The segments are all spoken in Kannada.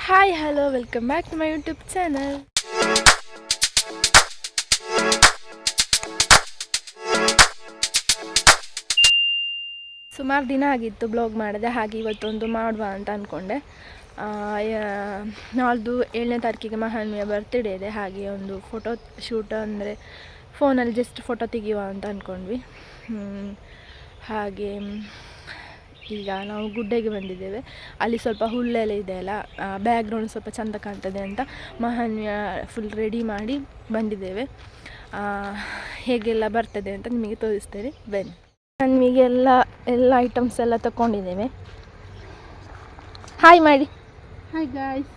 Hi hello welcome back to my YouTube channel. ಸುಮಾರು ದಿನ ಆಗಿತ್ತು ಬ್ಲಾಗ್ ಮಾಡಿದೆ, ಹಾಗೆ ಇವತ್ತೊಂದು ಮಾಡುವ ಅಂತ ಅಂದ್ಕೊಂಡೆ. ನಾಳ್ದು 7ನೇ ತಾರೀಕಿಗೆ ಮಹಾನ್ವಿಯ ಬರ್ತ್ಡೇ ಇದೆ, ಹಾಗೆ ಒಂದು ಫೋಟೋ ಶೂಟ್ ಅಂದರೆ ಫೋನಲ್ಲಿ ಜಸ್ಟ್ ಫೋಟೋ ತೆಗೆಯುವ ಅಂತ ಅಂದ್ಕೊಂಡ್ವಿ. ಹಾಗೆ ಈಗ ನಾವು ಗುಡ್ಡೆಗೆ ಬಂದಿದ್ದೇವೆ. ಅಲ್ಲಿ ಸ್ವಲ್ಪ ಹುಲ್ಲೆಲ್ಲ ಇದೆಯಲ್ಲ, ಬ್ಯಾಕ್ಗ್ರೌಂಡ್ ಸ್ವಲ್ಪ ಚೆಂದ ಕಾಣ್ತದೆ ಅಂತ ಮಹಾನ್ವಿಯ ಫುಲ್ ರೆಡಿ ಮಾಡಿ ಬಂದಿದ್ದೇವೆ. ಹೇಗೆಲ್ಲ ಬರ್ತದೆ ಅಂತ ನಿಮಗೆ ತೋರಿಸ್ತೇನೆ ಬನ್ನಿ. ಮಹಾನ್ವಿಗೆಲ್ಲ ಎಲ್ಲ ಐಟಮ್ಸ್ ಎಲ್ಲ ತಗೊಂಡಿದ್ದೇವೆ. ಹಾಯ್ ಮಾಡಿ. ಹಾಯ್ ಗಾಯ್ಸ್,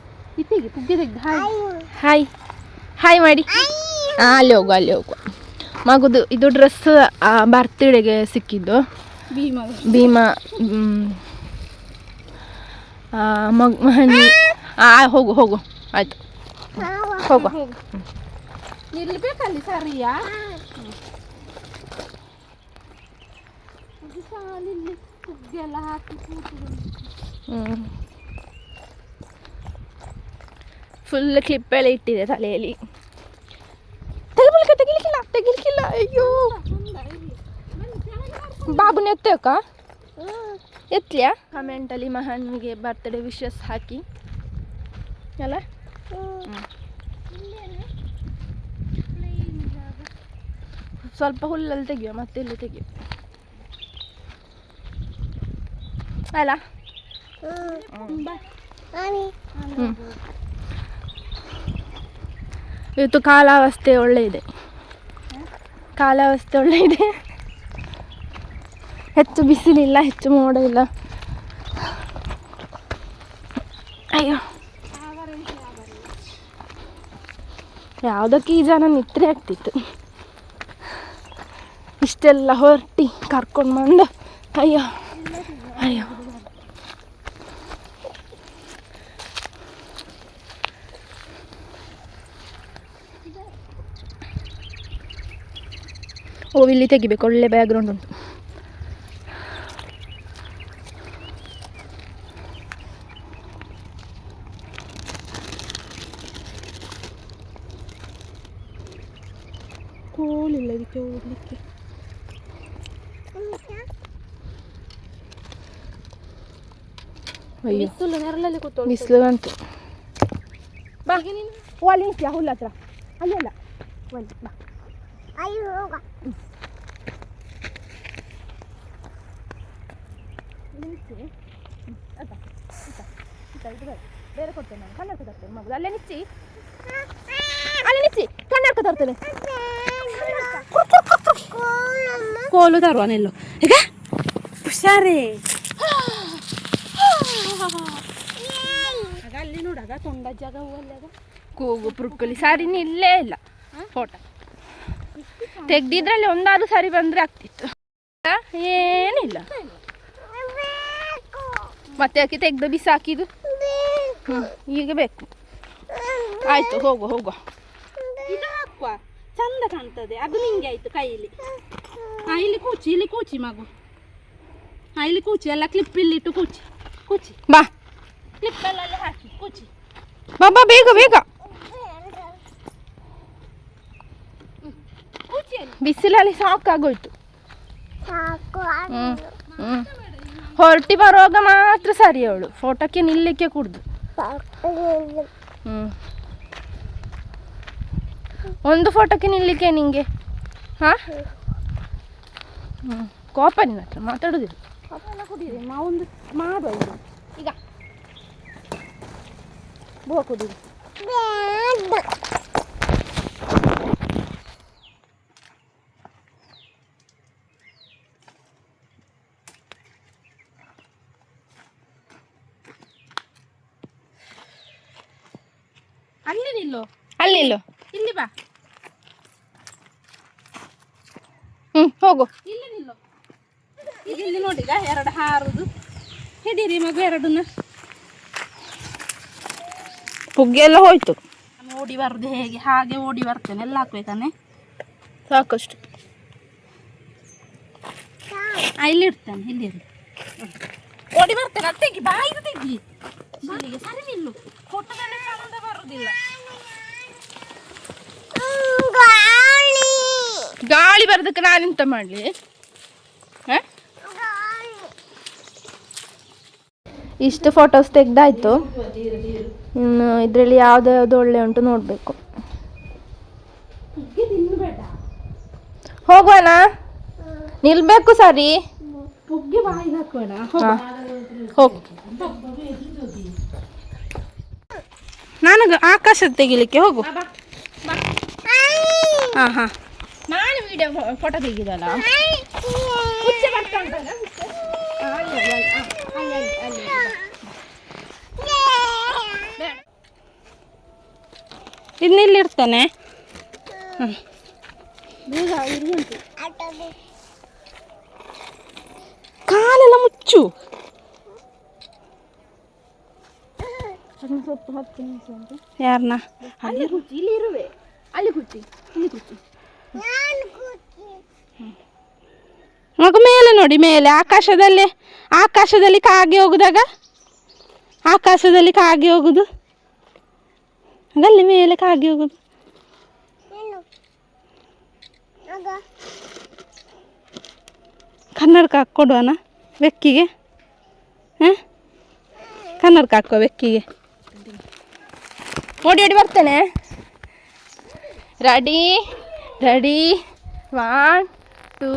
ಇತ್ತಿಗೆ ಪುಗ್ಗೆ ತೆಗ್ದು ಹಾಯ್ ಹಾಯ್ ಹಾಯ್ ಮಾಡಿ. ಅಲ್ಲಿ ಹೋಗುವ ಮಗುದು ಇದು ಡ್ರೆಸ್ ಬರ್ತ್ಡೇಗೆ ಸಿಕ್ಕಿದ್ದು. ಭೀಮಾ ಮಹಾನ್ವಿ ಹೋಗು ಆಯ್ತು ಹೋಗುವ. ನಿಲ್ಬೇಕಲ್ಲಿ ಸರಿಯಾ? ಪುಗ್ಗೆಲ್ಲ ಹಾಕಿ ಫುಲ್ ಕ್ಲಿಪ್ಪೆಲ್ಲ ಇಟ್ಟಿದೆ ತಲೆಯಲ್ಲಿ. ತೆಗಿಲಿಕ್ಕಿಲ್ಲ. ಅಯ್ಯೋ ಬಾಬುನ ಎತ್ತಕ್ಕ ಎತ್ತಲಿಯಾ? ಕಮೆಂಟಲ್ಲಿ ಮಹಾನ್ವಿಗೆ ಬರ್ತ್ಡೇ ವಿಶಸ್ ಹಾಕಿ ಅಲ್ಲ. ಸ್ವಲ್ಪ ಹುಲ್ಲಲ್ಲಿ ತೆಗಿಯೋ, ಮತ್ತೆ ಇಲ್ಲಿ ತೆಗಿಯೋ ಅಲ್ಲ. ಇವತ್ತು ಕಾಲಾವಸ್ಥೆ ಒಳ್ಳೆ ಇದೆ. ಹೆಚ್ಚು ಬಿಸಿಲಿಲ್ಲ, ಹೆಚ್ಚು ಮೋಡ ಇಲ್ಲ. ಅಯ್ಯೋ, ಯಾವುದಕ್ಕೆ ಈ ಜನ ನಿದ್ರೆ ಆಗ್ತಿತ್ತು. ಇಷ್ಟೆಲ್ಲ ಹೊರಟಿ ಕರ್ಕೊಂಡು ಬಂದು ಅಯ್ಯೋ ಇಲ್ಲಿ ತೆಗಿಬೇಕು, ಒಳ್ಳೆ ಬ್ಯಾಕ್ಗ್ರೌಂಡ್ ಉಂಟು. ಕೋಲಿಲ್ಲ ಇದಕ್ಕೆ ಹೋಗ್ಲಿಕ್ಕೆ. ಅಯ್ಯೋ ಬಿಸಿಲು ಬಂತು. ಬಾ ಅಲ್ಲಿ ನಿಂತ್ಯಾ ಹುಲ್ಲ ಹತ್ರ? ಅಲ್ಲೆಲ್ಲ ಬಾ. ಬೇರೆ ಕೊಡ್ತೇನೆ ನಾನು, ಕನ್ನಡಕ ತರ್ತೇನೆ ಮಗು. ಅಲ್ಲೇ ನಿಚ್ಚಿ ಕನ್ನಡಕ ತರ್ತೇನೆ. ಕೋಲು ತರುವನೆಲ್ಲೋ ಈಗ ಹುಷಾರೇ. ಅಲ್ಲಿ ನೋಡಾಗ ತೊಂಡ ಜಾಗ ಹೂವಲ್ಲಾಗ ಕೂಗು ಪುರುಕಲಿ ಸಾರಿನೇ ಇಲ್ಲೇ ಇಲ್ಲ. ಫೋಟೋ ತೆಗ್ದಿದ್ರಲ್ಲಿ ಒಂದಾದ್ರೂ ಸರಿ ಬಂದರೆ ಆಗ್ತಿತ್ತು. ಏನಿಲ್ಲ, ಮತ್ತೆ ಯಾಕೆ ತೆಗ್ದು ಬಿಸಾಕಿದು? ಈಗ ಬೇಕು. ಆಯ್ತು ಹೋಗುವ. ಇದು ಹಾಕುವ, ಚಂದ ಕಾಣ್ತದೆ. ಅದು ನಿಂಗೆ ಆಯ್ತು ಕೈಯಲ್ಲಿ. ಇಲ್ಲಿ ಕೂಚಿ ಮಗು. ಇಲ್ಲಿ ಕೂಚಿ ಎಲ್ಲ ಕ್ಲಿಪ್ ಇಲ್ಲಿಟ್ಟು ಕೂಚಿ ಬಾ. ಕ್ಲಿಪ್ಪೆಲ್ಲ ಹಾಕಿ ಕೂಚಿ ಬಾಬಾ ಬೇಗ ಬಿಸಿಲಲ್ಲಿ ಸಾಕಾಗೋಯ್ತು. ಹೊರಟಿ ಬರುವಾಗ ಮಾತ್ರ ಸರಿ ಅವಳು ಫೋಟೋಕ್ಕೆ ನಿಲ್ಲಿಕ್ಕೆ ಕುಡ್ದು. ಒಂದು ಫೋಟೋಕ್ಕೆ ನಿಲ್ಲಿಕ್ಕೆ ನಿಂಗೆ ಕೋಪ ನಿನ್ನ ಹತ್ರ ಮಾತಾಡೋದಿಲ್ಲ. ಒಂದು ಮಾಡುವ ಈಗ ಬೋ ಕುಡೀರಿ. ಅಲ್ಲಿ ನಿಲ್ಲು. ಇಲ್ಲಿ ಬಾ. ಹೋಗು. ಇಲ್ಲಿ ನಿಲ್ಲು. ಇಲ್ಲಿ ನೋಡಿದ ಎರಡು ಹಾರುದು. ಹಿಡೀರಿ ಮಗು ಎರಡನ್ನ. ಪುಗ್ಗೆ ಎಲ್ಲ ಹೋಯ್ತು. ಓಡಿ ಬರುದು ಹೇಗೆ? ಹಾಗೆ ಓಡಿ ಬರ್ತೇನೆ. ಎಲ್ಲ ಹಾಕ್ಬೇಕಾನೆ ಸಾಕಷ್ಟು. ಇಲ್ಲಿ ಇಡ್ತೇನೆ. ಇಲ್ಲಿ ಓಡಿ ಬರ್ತೇನೆ. ಅದು ತೆಗಿ, ಬಾಯಿದು ತೆಗಿ. ಸರಿ ನಿಲ್ಲು, ಫೋಟೋದಲ್ಲಿ ಚಂದ ಬರುದಿಲ್ಲ. ಗಾಳಿ ಬರೋದಕ್ಕೆ ನಾನೆಂತ ಮಾಡಲಿ? ಇಷ್ಟು ಫೋಟೋಸ್ ತೆಗ್ದಾಯ್ತು. ಇನ್ನು ಇದರಲ್ಲಿ ಯಾವ್ದು ಒಳ್ಳೆ ಉಂಟು ನೋಡಬೇಕು. ಹೋಗೋಣ, ನಿಲ್ಬೇಕು ಸರಿ. ಪುಗ್ಗೆ ಬಾಯಿಗೆ ಹಾಕೋಣ. ಹೋಗು. ನನಗೆ ಆಕಾಶದ ತೆಗಿಲಿಕ್ಕೆ ಹೋಗು. ಹಾಂ ಹಾಂ, ನಾನು ವಿಡಿಯೋ ಫೋಟೋ ತೆಗಿದಲ್ಲ. ಇನ್ನಿಲ್ಲಿರ್ತಾನೆ. ಕಾಲೆಲ್ಲ ಮುಚ್ಚು. ಯಾರನ್ನ? ಅಲ್ಲಿ ಕುಚ್ಚಿ, ಇಲ್ಲಿ ಇರುವೆ. ಅಲ್ಲಿ ಕುಚ್ಚಿ, ಇಲ್ಲಿ ಕುಚ್ಚಿ. ಮಗು ಮೇಲೆ ನೋಡಿ, ಮೇಲೆ ಆಕಾಶದಲ್ಲಿ ಕಾಗೆ ಹೋಗುದಾಗ, ಆಕಾಶದಲ್ಲಿ ಕಾಗೆ ಹೋಗುದು, ಅಲ್ಲಿ ಮೇಲೆ ಕಾಗೆ ಹೋಗುದು. ಕನ್ನಡಕ ಹಾಕ್ಕೊಡುವನ ಬೆಕ್ಕಿಗೆ? ಕನ್ನಡಕ ಹಾಕುವ ಬೆಕ್ಕಿಗೆ. ಓಡಿ ಬರ್ತೇನೆ. ರೆಡಿ, 1 2.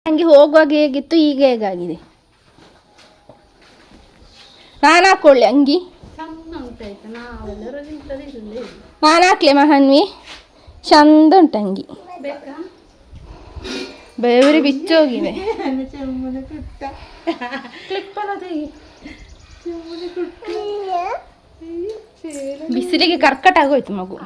ನನಗೆ ಹೋಗುವಾಗ ಹೇಗಿತ್ತು, ಈಗ ಹೇಗಾಗಿದೆ? ನಾನು ಹಾಕೊಳ್ಳಿ ಅಂಗಿ? ನಾನು ಹಾಕ್ಲೆ ಮಹಾನ್ವಿ? ಚಂದ ಉಂಟು ಅಂಗಿ. ಬೆವರಿ ಬಿಚ್ಚೋಗಿವೆ. ಬಿಸಿಲಿಗೆ ಕರ್ಕಟ್ ಆಗೋಯ್ತು ಮಗು.